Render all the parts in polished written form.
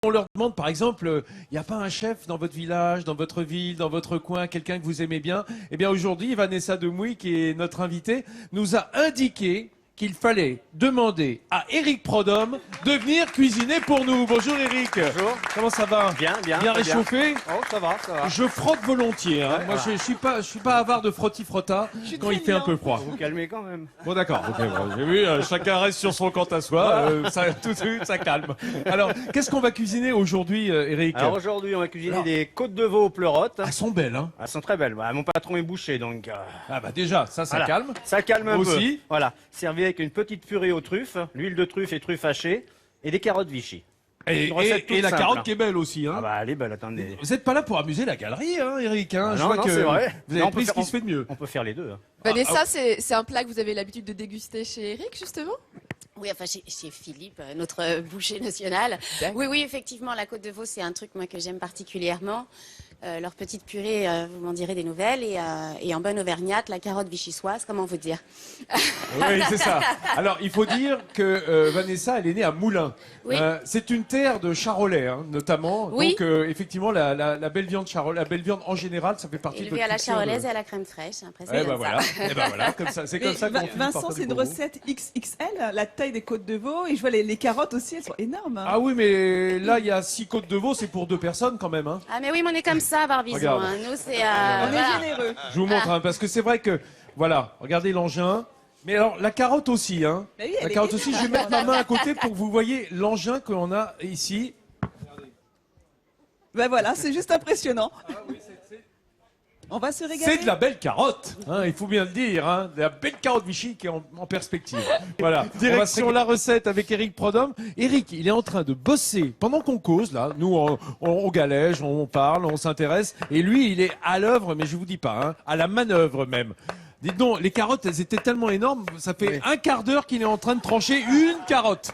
On leur demande, par exemple, il n'y a pas un chef dans votre village, dans votre ville, dans votre coin, quelqu'un que vous aimez bien. Eh bien, aujourd'hui, Vanessa Demouy, qui est notre invitée, nous a indiqué qu'il fallait demander à Éric Prodhomme de venir cuisiner pour nous. Bonjour Éric. Bonjour. Comment ça va? Bien, bien. Bien très réchauffé? Oh, ça va, ça va. Je frotte volontiers. Hein. Ouais, Moi, je suis pas avare de frotti-frotta quand il fait un peu froid. Faut vous calmer quand même. Bon, d'accord. Ok, bon, j'ai vu, chacun reste sur son compte à soi. Ça, tout de suite, ça calme. Alors, qu'est-ce qu'on va cuisiner aujourd'hui, Éric? Alors aujourd'hui, on va cuisiner des côtes de veau aux pleurotes. Elles sont belles, hein? Elles sont très belles. Bah, mon patron est boucher, donc Ah bah déjà, ça voilà. calme. Ça calme un Aussi. peu. Voilà. Servi avec une petite purée aux truffes, l'huile de truffe et truffes hachées et des carottes Vichy. Et, Une recette toute la simple. carotte qui est belle aussi, hein? Ah bah allez, bah attendez. Vous n'êtes pas là pour amuser la galerie, hein, Éric, hein? Ah Je non, vois non, que c'est vrai. vous avez Non, on peut pris ce faire- qui se fait de mieux. On peut faire les deux. Vanessa, c'est un plat que vous avez l'habitude de déguster chez Eric, justement? Oui, enfin chez Philippe, notre boucher national. Oui, oui, effectivement, la côte de veau, c'est un truc moi que j'aime particulièrement. Leur petite purée, vous m'en direz des nouvelles. Et en bonne auvergnate, la carotte vichysoise, comment vous dire? Oui, c'est ça. Alors, il faut dire que Vanessa, elle est née à Moulins. Oui. C'est une terre de charolais, hein, notamment. Oui. Donc, effectivement, la belle viande la belle viande en général, ça fait partie de Élevée votre à la culture charolaise et à la crème fraîche. Après, ça Eh donne ben ça. voilà. Eh ben voilà, comme ça. C'est comme ça qu'on finit par Vincent, faire c'est du une bon goût. recette XXL, la taille des côtes de veau, et je vois les carottes aussi, elles sont énormes. Hein. Ah oui, mais là, il y a 6 côtes de veau, c'est pour 2 personnes quand même, hein. Ah, mais oui, mais on est comme ça, Barbizon. Regarde. Hein. Nous, c'est. On voilà. est généreux. Je vous montre, hein, parce que c'est vrai que, voilà, regardez l'engin. Mais alors, la carotte aussi, hein. Bah oui, elle La est carotte aussi, je vais énorme. mettre ma main à côté pour que vous voyez l'engin qu'on a ici. Ben voilà, c'est juste impressionnant. On va se régaler. C'est de la belle carotte, hein, il faut bien le dire, hein, de la belle carotte Vichy qui est en perspective. Voilà. Direction la recette avec Éric Prodhomme. Éric, il est en train de bosser pendant qu'on cause, là. Nous, on galège, on parle, on s'intéresse. Et lui, il est à l'œuvre, mais je vous dis pas, hein, à la manœuvre même. Dites donc, les carottes, elles étaient tellement énormes, ça fait un quart d'heure qu'il est en train de trancher une carotte.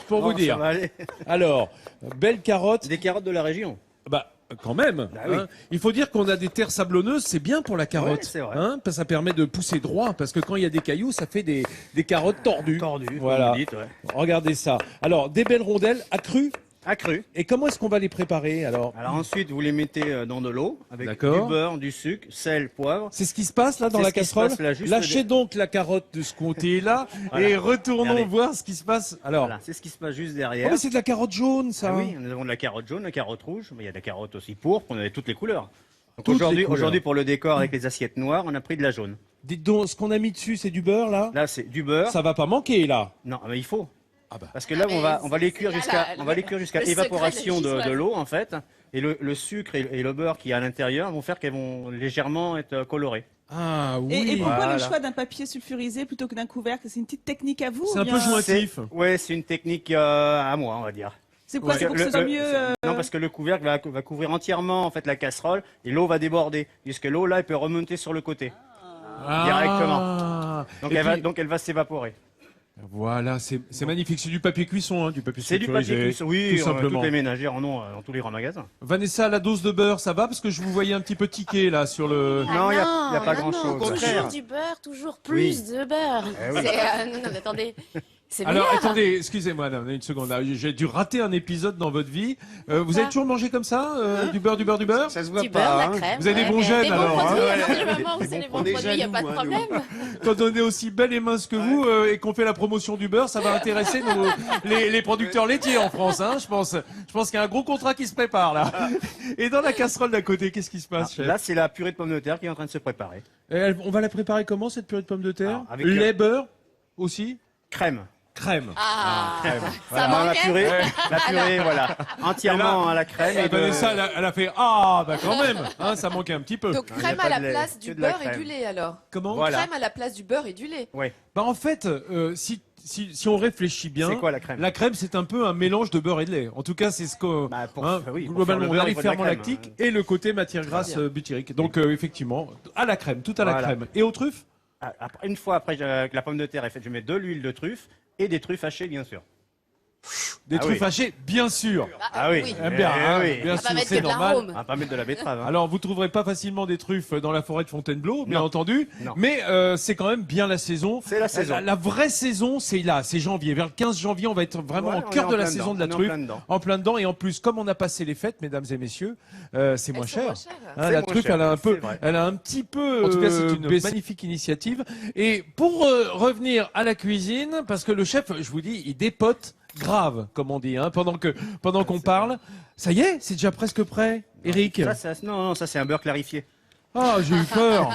Pour vous Bon, dire. ça va aller. Alors, belle carotte. Des carottes de la région. Bah, quand même. Bah oui. Hein. Il faut dire qu'on a des terres sablonneuses, c'est bien pour la carotte. Ouais, c'est vrai. Hein, parce que ça permet de pousser droit, parce que quand il y a des cailloux, ça fait des carottes tordues. Tordues, Voilà. comme vous dites, ouais. Regardez ça. Alors, des belles rondelles accrues. Accru. Et comment est-ce qu'on va les préparer alors? Alors ensuite, vous les mettez dans de l'eau avec du D'accord. beurre, du sucre, sel, poivre. C'est ce qui se passe là dans C'est la ce qui se casserole. passe là, juste Lâchez donc la carotte de ce côté-là Voilà. et retournons Regardez. voir ce qui se passe. Alors, Voilà, c'est ce qui se passe juste oh, derrière. mais c'est de la carotte jaune ça. Ah oui, nous avons de la carotte jaune, la carotte rouge, mais il y a de la carotte aussi pourpre, on a toutes les couleurs. Donc Toutes les aujourd'hui, couleurs. aujourd'hui, pour le décor avec les assiettes noires, on a pris de la jaune. Dites donc, ce qu'on a mis dessus, c'est du beurre là. Là, c'est du beurre. Ça va pas manquer là. Non, mais il faut. Ah bah. Parce que là, Ah, on va mais les cuire c'est jusqu'à, là, on va les cuire jusqu'à le secret évaporation de la de vichyssoise. l'eau en fait. Et le sucre et le beurre qui est à l'intérieur vont faire qu'elles vont légèrement être colorées. Ah oui. Et pourquoi Voilà. le choix d'un papier sulfurisé plutôt que d'un couvercle? C'est une petite technique à vous? C'est ou un bien- peu jointif. Ouais, c'est une technique à moi, on va dire. C'est quoi? C'est pour que ce soit mieux. Non, parce que le couvercle va couvrir entièrement en fait la casserole et l'eau va déborder, puisque l'eau là, elle peut remonter sur le côté. Directement. Donc Et puis, elle va s'évaporer. voilà, c'est magnifique. C'est du papier cuisson, hein, du papier C'est du sulfurisé, papier cuisson. Oui, tout simplement. toutes les ménagères en ont dans tous les grands magasins. Vanessa, la dose de beurre, ça va? Parce que je vous voyais un petit peu tiquer là sur le... Ah Non, il y a pas grand-chose. non, Au contraire. Toujours du beurre, toujours plus de beurre. Eh oui. Non, mais attendez. C'est Alors, meilleur. attendez, excusez-moi, non, une seconde. Là. J'ai dû rater un épisode dans votre vie. Vous avez toujours mangé comme ça? Du beurre, du beurre, du beurre? Ça se voit Du beurre, pas. la crème. Vous avez des bons mais gènes, des alors, bons hein. produits. Ouais, Non, ouais. mais vraiment, c'est les bons produits, il n'y a pas de problème. Quand on est aussi belle et mince que vous et qu'on fait la promotion du beurre, ça va intéresser les producteurs laitiers en France, hein, je pense. Je pense qu'il y a un gros contrat qui se prépare là. Et dans la casserole d'à côté, qu'est-ce qui se passe, chef? Là, c'est la purée de pommes de terre qui est en train de se préparer. On va la préparer comment cette purée de pommes de terre? Alors, avec, Lait, beurre aussi? Crème. Crème. Ah, Crème. ça Voilà, la manquait. purée, voilà, entièrement à la crème. Et Et de- Vanessa, elle a fait ah bah quand même, hein, ça manquait un petit peu. Donc il y a crème pas à la de lait, place que du de la beurre et crème. du lait alors. Comment? Voilà. Crème à la place du beurre et du lait. Ouais. Bah en fait, si on réfléchit bien, C'est quoi la crème? la crème c'est un peu un mélange de beurre et de lait. En tout cas, c'est ce que Bah, pour- oui, pour globalement faire le on beurre, a les il faut de la ferments crème, lactiques hein. et le côté matière grasse butyrique. Donc effectivement, à la crème, tout à la Voilà. crème. Et aux truffes? Une fois après que la pomme de terre est faite, je mets de l'huile de truffe et des truffes hachées, bien sûr. Des Ah truffes oui. hachées, bien sûr. Ah oui. Eh bien, hein, oui. bien On va sûr, mettre c'est de normal. l'arôme. On va pas mettre de la betterave. Hein. Alors, vous trouverez pas facilement des truffes dans la forêt de Fontainebleau, bien Non. entendu, Non. mais c'est quand même bien la saison. C'est la saison. La vraie saison, c'est là, c'est janvier. Vers le 15 janvier, on va être vraiment Ouais, au on cœur est en de la plein saison dedans. de la On est en truffe, plein dedans. en plein dedans. Et en plus, comme on a passé les fêtes, mesdames et messieurs, c'est moins Elles sont cher. moins chères. Hein, C'est la moins truffe, cher, elle a un peu, c'est vrai. elle a un petit peu. En tout cas, c'est une magnifique initiative. Et pour revenir à la cuisine, parce que le chef, je vous dis, il dépote grave, comme on dit, hein, pendant qu'on parle. Ça y est, c'est déjà presque prêt, Eric. Non, ça c'est un beurre clarifié. Ah, j'ai eu peur.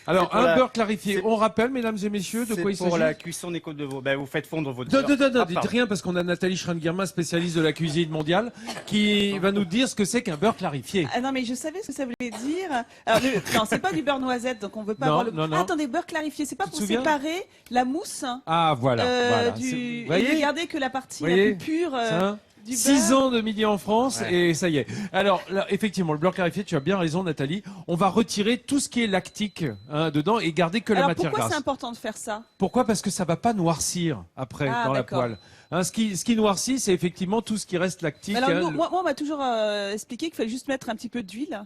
Alors, C'est pour un la- beurre clarifié. c'est- On rappelle, mesdames et messieurs, de quoi il C'est pour s'agit. la cuisson des côtes de veau. Ben, vous faites fondre votre Non, beurre. Ah, dites pardon. rien parce qu'on a Nathalie Schrein-Guermin, spécialiste de la cuisine mondiale, qui va nous dire ce que c'est qu'un beurre clarifié. Ah non, mais je savais ce que ça voulait dire. Alors, non, c'est pas du beurre noisette, donc on veut pas Non, avoir le. non, non. Ah, attendez, beurre clarifié, c'est pas Tu te pour souviens séparer la mousse Ah, voilà. voilà. du. C'est- Vous Et voyez de garder que la partie la Voyez plus pure ça du 6 beurre. ans de midi en France Ouais. et ça y est. Alors là, effectivement, le beurre clarifié, tu as bien raison Nathalie, on va retirer tout ce qui est lactique dedans et garder que la Alors matière pourquoi c'est grasse. important de faire ça? Pourquoi? Parce que ça va pas noircir après Ah, dans la d'accord. poêle. Hein, ce qui noircit, c'est effectivement tout ce qui reste lactique. Alors hein, nous, moi, on m'a toujours expliqué qu'il fallait juste mettre un petit peu d'huile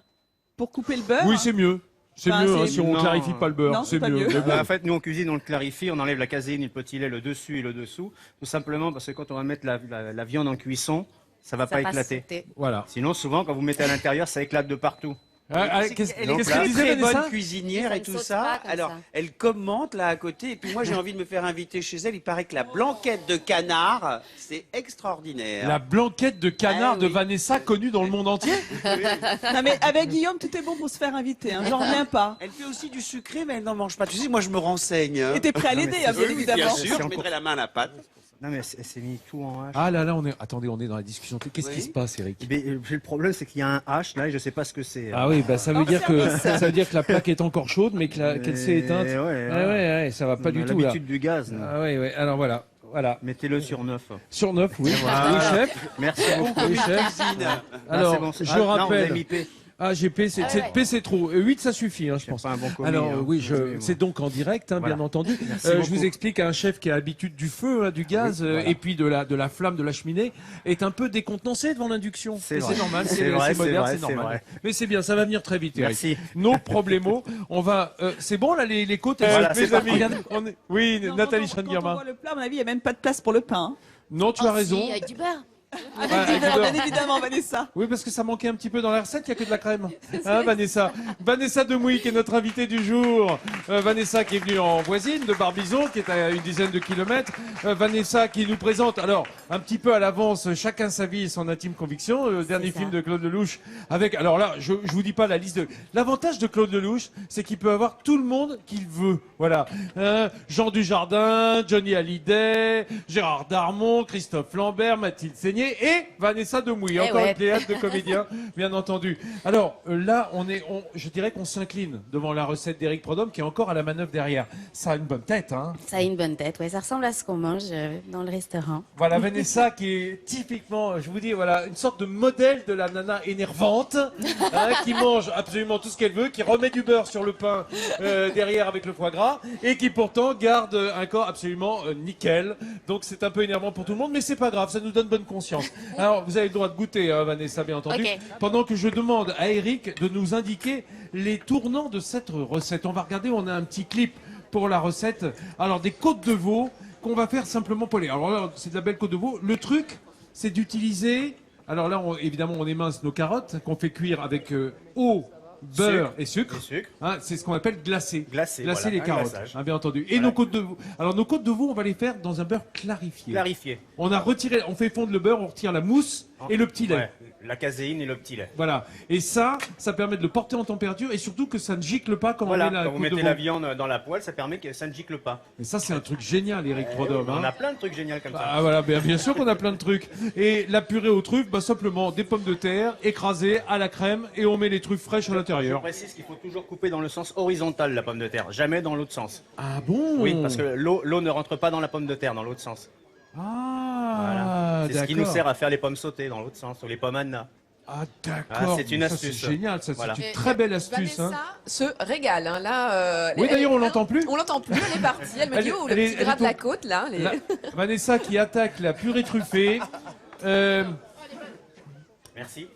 pour couper le beurre. Oui, c'est mieux. C'est Enfin, mieux hein, c'est- si on Non. clarifie pas le beurre. Non, c'est c'est pas mieux. Mais bon. En fait, nous, on cuisine, on le clarifie, on enlève la caséine et le petit lait, le dessus et le dessous. Tout simplement parce que quand on va mettre la viande en cuisson, ça va Ça pas va éclater. sauter. Voilà. Sinon, souvent, quand vous mettez à l'intérieur, ça éclate de partout. Qu'est-ce Elle est qu'est-ce là- que très, tu disais, très Vanessa bonne cuisinière Ça et ne tout saute ça. pas comme Alors, ça. elle commente là à côté. Et puis moi, j'ai envie de me faire inviter chez elle. Il paraît que la blanquette de canard, c'est extraordinaire. La blanquette de canard Ah de oui. Vanessa connue dans le monde entier. Non mais avec Guillaume, tout est bon pour se faire inviter. Hein. J'en reviens pas. Elle fait aussi du sucré, mais elle n'en mange pas. Tu sais, moi, je me renseigne. Et t'es prêt à l'aider, hein, bien Oui, évidemment. bien sûr. C'est Je encore- mettrai la main à la pâte. Non, mais elle s'est mis tout en hache. Ah là là, attendez, on est dans la discussion. Qu'est-ce Oui. qui se passe, Eric? Le problème, c'est qu'il y a un hache là et je sais pas ce que c'est. Ah oui, bah ça veut En dire que service. ça veut dire que la plaque est encore chaude, mais qu'elle s'est éteinte. Ouais, Ouais, ça va pas On du a tout là. l'habitude du gaz. nous. Ah ouais. Alors voilà. Mettez-le sur 9. Sur 9, oui. Voilà. Oui, chef. Merci beaucoup. Oui, chef. Cuisine. Alors, Ah, c'est bon. je Non, vous avez rappelle. mis P. Ah, j'ai P, c'est ouais. P, c'est trop. 8, ça suffit, hein, je C'est pense. pas un bon commis, Alors hein. oui, Excusez-moi. c'est donc en direct, hein, Voilà. bien entendu. Merci Je beaucoup. vous explique, un chef qui a l'habitude du feu, hein, du gaz, voilà. et puis de la flamme de la cheminée, est un peu décontenancé devant l'induction. C'est Et vrai. normal, C'est c'est vrai, moderne, c'est c'est vrai, normal. c'est vrai. Mais c'est bien, ça va venir très vite, Eric. Merci. No problemo. On va. C'est bon là, les côtes. Voilà, mes c'est amis. parti. Oui, Non, Nathalie quand on Schrein-Guermin. voit le plat, à mon avis, il n'y a même pas de place pour le pain. Non, tu Oh, as raison. si, avec du beurre. Avec Ouais, du avec beurre, du beurre. bien évidemment, Vanessa. Oui, parce que ça manquait un petit peu dans la recette, il n'y a que de la crème. Hein, Vanessa Vanessa Demouy, qui est notre invitée du jour. Vanessa qui est venue en voisine de Barbizon, qui est à une dizaine de kilomètres. Vanessa qui nous présente, alors, un petit peu à l'avance, Chacun sa vie et son intime conviction, le dernier ça. film de Claude Lelouch. Avec, alors là, je vous dis pas la liste de... L'avantage de Claude Lelouch, c'est qu'il peut avoir tout le monde qu'il veut. Voilà. Jean Dujardin, Johnny Hallyday, Gérard Darmon, Christophe Lambert, Mathilde Seigné et Vanessa Demouy. Encore ouais. une pléiade de comédiens, bien entendu. Alors là, je dirais qu'on s'incline devant la recette d'Éric Prodhomme qui est encore à la manœuvre derrière. Ça a une bonne tête, hein. Ça a une bonne tête. Ouais, ça ressemble à ce qu'on mange dans le restaurant. Voilà, Vanessa qui est typiquement, je vous dis, voilà, une sorte de modèle de la nana énervante, hein, qui mange absolument tout ce qu'elle veut, qui remet du beurre sur le pain derrière avec le foie gras, et qui pourtant garde un corps absolument nickel. Donc c'est un peu énervant pour tout le monde, mais c'est pas grave, ça nous donne bonne conscience. Alors vous avez le droit de goûter, hein, Vanessa, bien entendu, Ok. pendant que je demande à Eric de nous indiquer les tournants de cette recette. On va regarder, on a un petit clip pour la recette. Alors des côtes de veau qu'on va faire simplement poêler. Alors là, c'est de la belle côte de veau. Le truc, c'est d'utiliser. Alors là, évidemment, on émince nos carottes qu'on fait cuire avec eau, beurre et sucre. Et sucre. Hein, c'est ce qu'on appelle glacer. Glacer, Glacer voilà, les un carottes, glaçage. hein, bien entendu. Et Voilà. nos côtes de veau. Alors nos côtes de veau, on va les faire dans un beurre clarifié. Clarifié. On a retiré, on fait fondre le beurre, on retire la mousse et le petit lait. Ouais, la caséine et le petit lait. Voilà. Et ça permet de le porter en température et surtout que ça ne gicle pas quand Voilà, on met la quand vous côte de mettez veau. la viande dans la poêle, ça permet que ça ne gicle pas. Et ça, c'est un truc génial, Eric Prodhomme. On hein. a plein de trucs géniaux comme ça. Ah voilà, bien sûr qu'on a plein de trucs. Et la purée aux truffes, simplement des pommes de terre écrasées à la crème et on met les truffes fraîches à Je l'intérieur. précise qu'il faut toujours couper dans le sens horizontal la pomme de terre, jamais dans l'autre sens. Ah bon? Oui, parce que l'eau ne rentre pas dans la pomme de terre dans l'autre sens. Ah, Voilà. C'est ce qui nous d'accord. sert à faire les pommes sautées dans l'autre sens, ou les pommes Anna. Ah d'accord, Ah, c'est une ça, astuce. c'est génial, ça Voilà. c'est une Et très belle astuce. Vanessa se régale. Hein, là, Oui, d'ailleurs, on l'entend plus. On l'entend plus, elle est partie. Elle me Elle dit, est- oh, elle le est- petit elle gras est de la au- côte, là. Vanessa qui attaque la purée truffée. Merci.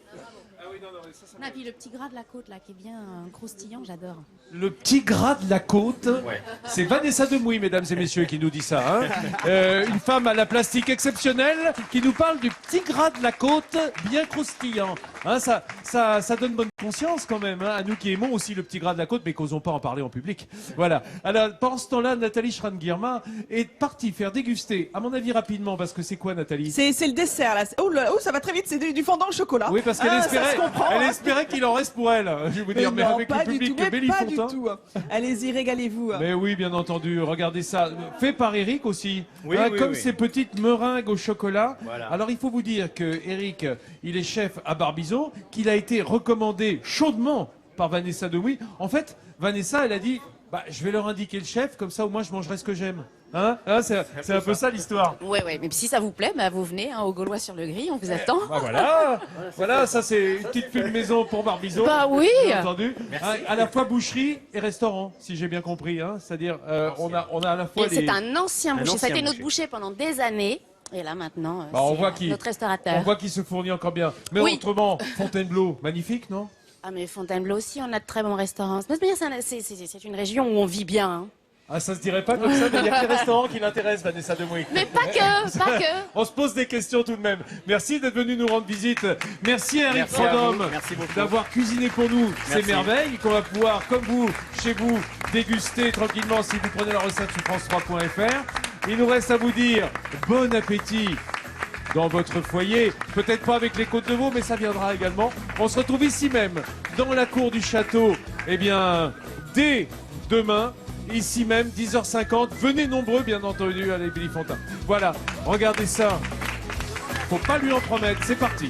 Et puis le petit gras de la côte là qui est bien croustillant, j'adore. Le petit gras de la côte. Ouais. C'est Vanessa Demouy, mesdames et messieurs, qui nous dit ça. Hein. Une femme à la plastique exceptionnelle qui nous parle du petit gras de la côte bien croustillant. Hein, ça donne bonne conscience quand même, hein, à nous qui aimons aussi le petit gras de la côte, mais qui n'osons pas en parler en public. Voilà. Alors, pendant ce temps-là, Nathalie Schran-Guillermin est partie faire déguster, à mon avis rapidement, parce que c'est quoi, Nathalie? C'est le dessert là. Oh là là, oh, ça va très vite, c'est du fondant au chocolat. Oui, parce qu'elle Ah, ça se espérait, comprend, elle hein. espérait qu'il en reste pour elle. Je vais vous dire, mais non, avec pas le du public tout, de mais Béli pas du Fontaine. tout. Allez-y, régalez-vous. Mais oui, bien entendu, regardez ça. Fait par Eric aussi. Oui, oui, comme oui. ces petites meringues au chocolat. Voilà. Alors il faut vous dire que Eric, il est chef à Barbizon, qu'il a été recommandé chaudement par Vanessa Demouy. En fait, Vanessa, elle a dit, bah, je vais leur indiquer le chef, comme ça au moins je mangerai ce que j'aime. Hein, c'est un peu ça l'histoire. Ouais, mais si ça vous plaît, bah, vous venez au Gaulois sur le Gris, on vous attend. Bah voilà, voilà, ça c'est une petite pub maison pour Barbizon. Bah oui. Bien entendu. Hein, à la fois boucherie et restaurant, si j'ai bien compris. Hein. C'est-à-dire, on a à la fois Et les... c'est un ancien boucher, ça a ancien été notre boucher. boucher pendant des années. Et là maintenant, Bah, on c'est voit qu'il- notre On restaurateur. voit qu'il se fournit encore bien. Mais Oui. autrement, Fontainebleau, magnifique, non? Ah mais Fontainebleau aussi, on a de très bons restaurants. C'est une région où on vit bien. Hein. Ah, ça se dirait pas comme ça, mais il y a que les restaurants qui l'intéressent, Vanessa Demouy. Mais pas que, pas que. On se pose des questions tout de même. Merci d'être venu nous rendre visite. Merci à Eric Merci à Prodhomme vous. Merci beaucoup. d'avoir cuisiné pour nous ces Merci. merveilles qu'on va pouvoir, comme vous, chez vous, déguster tranquillement si vous prenez la recette sur France3.fr. Il nous reste à vous dire bon appétit dans votre foyer. Peut-être pas avec les côtes de veau, mais ça viendra également. On se retrouve ici même, dans la cour du château, eh bien, dès demain. Ici même, 10h50. Venez nombreux, bien entendu, à l'Émilie Fontaine. Voilà, regardez ça. Faut pas lui en promettre. C'est parti.